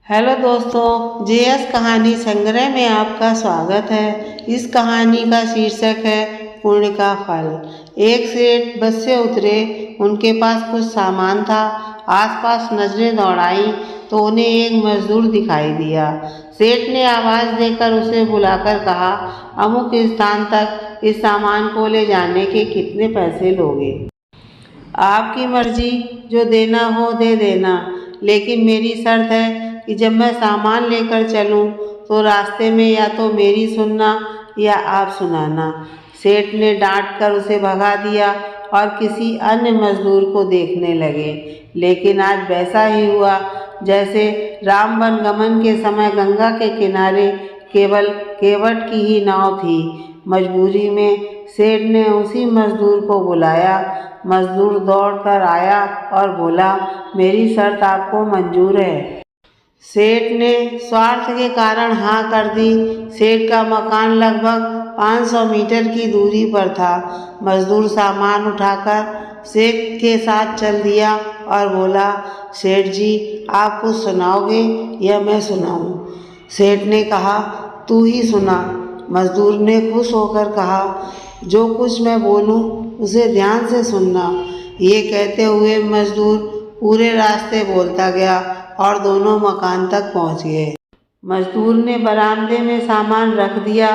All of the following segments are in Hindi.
हेलो दोस्तों, जेएस कहानी संग्रह में आपका स्वागत है। इस कहानी का शीर्षक है पुण्य का फल। एक सेठ बस से उतरे, उनके पास कुछ सामान था। आसपास नजरें दौड़ाई तो उन्हें एक मजदूर दिखाई दिया। सेठ ने आवाज देकर उसे बुलाकर कहा, अमुक स्थान तक इस सामान को ले जाने के कितने पैसे लोगे? आपकी मर्जी, जो देना हो दे देना, लेकिन मेरी शर्त है कि जब मैं सामान लेकर चलूं तो रास्ते में या तो मेरी सुनना या आप सुनाना। सेठ ने डांट कर उसे भगा दिया और किसी अन्य मजदूर को देखने लगे। लेकिन आज वैसा ही हुआ जैसे राम वनगमन के समय गंगा के किनारे केवल केवट की ही नाव थी। मजबूरी में सेठ ने उसी मजदूर को बुलाया। मजदूर दौड़कर आया और बोला, मेरी शर्त आपको मंजूर है? सेठ ने स्वार्थ के कारण हाँ कर दी। सेठ का मकान लगभग 500 मीटर की दूरी पर था। मजदूर सामान उठाकर सेठ के साथ चल दिया और बोला, सेठ जी, आप कुछ सुनाओगे या मैं सुनाऊं? सेठ ने कहा, तू ही सुना। मजदूर ने खुश होकर कहा, जो कुछ मैं बोलूं उसे ध्यान से सुनना। ये कहते हुए मजदूर पूरे रास्ते बोलता गया और दोनों मकान तक पहुंच गए। मजदूर ने बरामदे में सामान रख दिया।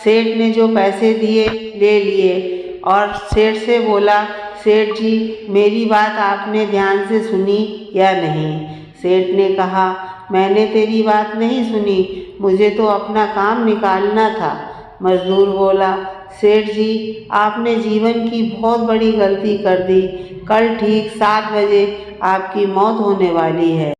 सेठ ने जो पैसे दिए ले लिए और सेठ से बोला, सेठ जी, मेरी बात आपने ध्यान से सुनी या नहीं? सेठ ने कहा, मैंने तेरी बात नहीं सुनी, मुझे तो अपना काम निकालना था। मजदूर बोला, सेठ जी, आपने जीवन की बहुत बड़ी गलती कर दी। कल ठीक 7 बजे आपकी मौत होने वाली है।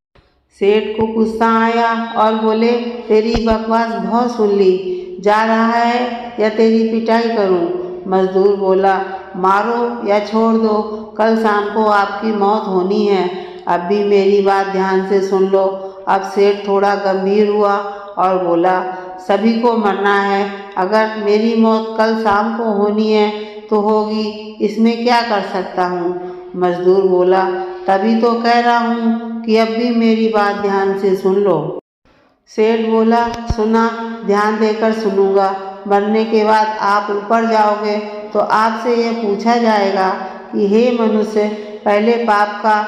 सेठ को गुस्सा आया और बोले, तेरी बकवास बहुत सुन ली, जा रहा है या तेरी पिटाई करूं? मजदूर बोला, मारो या छोड़ दो, कल शाम को आपकी मौत होनी है। अब भी मेरी बात ध्यान से सुन लो। अब सेठ थोड़ा गंभीर हुआ और बोला, सभी को मरना है। अगर मेरी मौत कल शाम को होनी है तो होगी, इसमें क्या कर सकता हूँ? मजदूर बोला, तभी तो कह रहा हूँ कि अब भी मेरी बात ध्यान से सुन लो। सेठ बोला, सुना, ध्यान देकर सुनूंगा। मरने के बाद आप ऊपर जाओगे तो आपसे यह पूछा जाएगा कि हे मनुष्य, पहले पाप का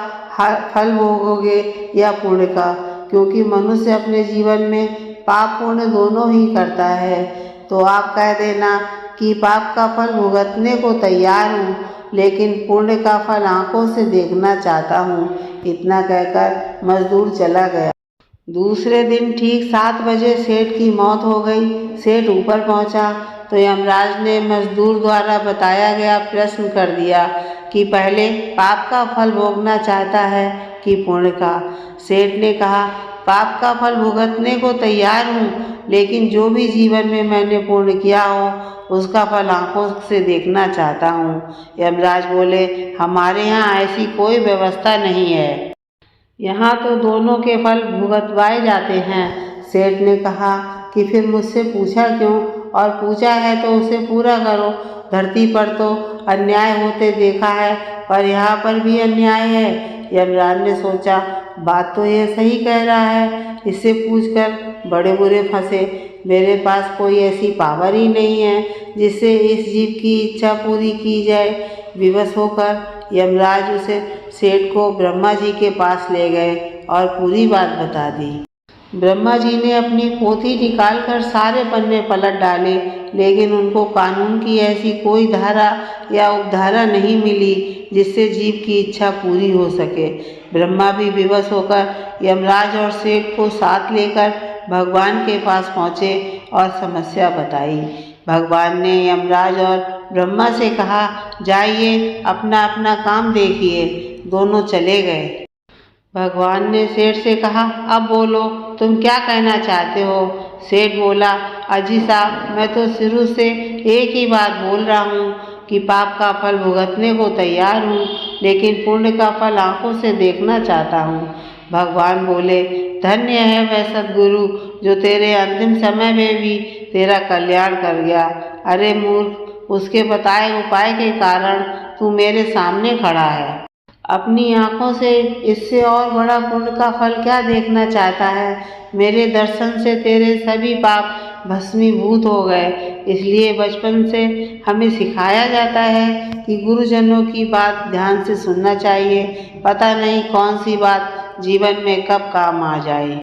फल भोगोगे या पुण्य का? क्योंकि मनुष्य अपने जीवन में पाप पुण्य दोनों ही करता है। तो आप कह देना कि पाप का फल भुगतने को तैयार हूँ, लेकिन पुण्य का फल आंखों से देखना चाहता हूँ। इतना कहकर मजदूर चला गया। दूसरे दिन ठीक 7 बजे सेठ की मौत हो गई। सेठ ऊपर पहुंचा तो यमराज ने मजदूर द्वारा बताया गया प्रश्न कर दिया कि पहले पाप का फल भोगना चाहता है कि पुण्य का? सेठ ने कहा, पाप का फल भुगतने को तैयार हूँ, लेकिन जो भी जीवन में मैंने पुण्य किया हो उसका फल आंखों से देखना चाहता हूँ। यमराज बोले, हमारे यहाँ ऐसी कोई व्यवस्था नहीं है, यहाँ तो दोनों के फल भुगतवाए जाते हैं। सेठ ने कहा कि फिर मुझसे पूछा क्यों? और पूछा है तो उसे पूरा करो। धरती पर तो अन्याय होते देखा है, पर यहाँ पर भी अन्याय है। यमराज ने सोचा, बात तो यह सही कह रहा है, इससे पूछकर बड़े बुरे फंसे। मेरे पास कोई ऐसी पावर ही नहीं है जिससे इस जीव की इच्छा पूरी की जाए। विवश होकर यमराज उसे सेठ को ब्रह्मा जी के पास ले गए और पूरी बात बता दी। ब्रह्मा जी ने अपनी पोथी निकालकर सारे पन्ने पलट डाले, लेकिन उनको कानून की ऐसी कोई धारा या उपधारा नहीं मिली जिससे जीव की इच्छा पूरी हो सके। ब्रह्मा भी विवश होकर यमराज और सेठ को साथ लेकर भगवान के पास पहुँचे और समस्या बताई। भगवान ने यमराज और ब्रह्मा से कहा, जाइए अपना अपना काम देखिए। दोनों चले गए। भगवान ने सेठ से कहा, अब बोलो, तुम क्या कहना चाहते हो? सेठ बोला, अजी साहब, मैं तो शुरू से एक ही बात बोल रहा हूँ कि पाप का फल भुगतने को तैयार हूँ, लेकिन पुण्य का फल आंखों से देखना चाहता हूँ। भगवान बोले, धन्य है वह सद्गुरु जो तेरे अंतिम समय में भी तेरा कल्याण कर गया। अरे मूर्ख, उसके बताए उपाय के कारण तू मेरे सामने खड़ा है। अपनी आँखों से इससे और बड़ा पुण्य का फल क्या देखना चाहता है। मेरे दर्शन से तेरे सभी पाप भस्मीभूत हो गए। इसलिए बचपन से हमें सिखाया जाता है कि गुरुजनों की बात ध्यान से सुनना चाहिए। पता नहीं कौन सी बात जीवन में कब काम आ जाए।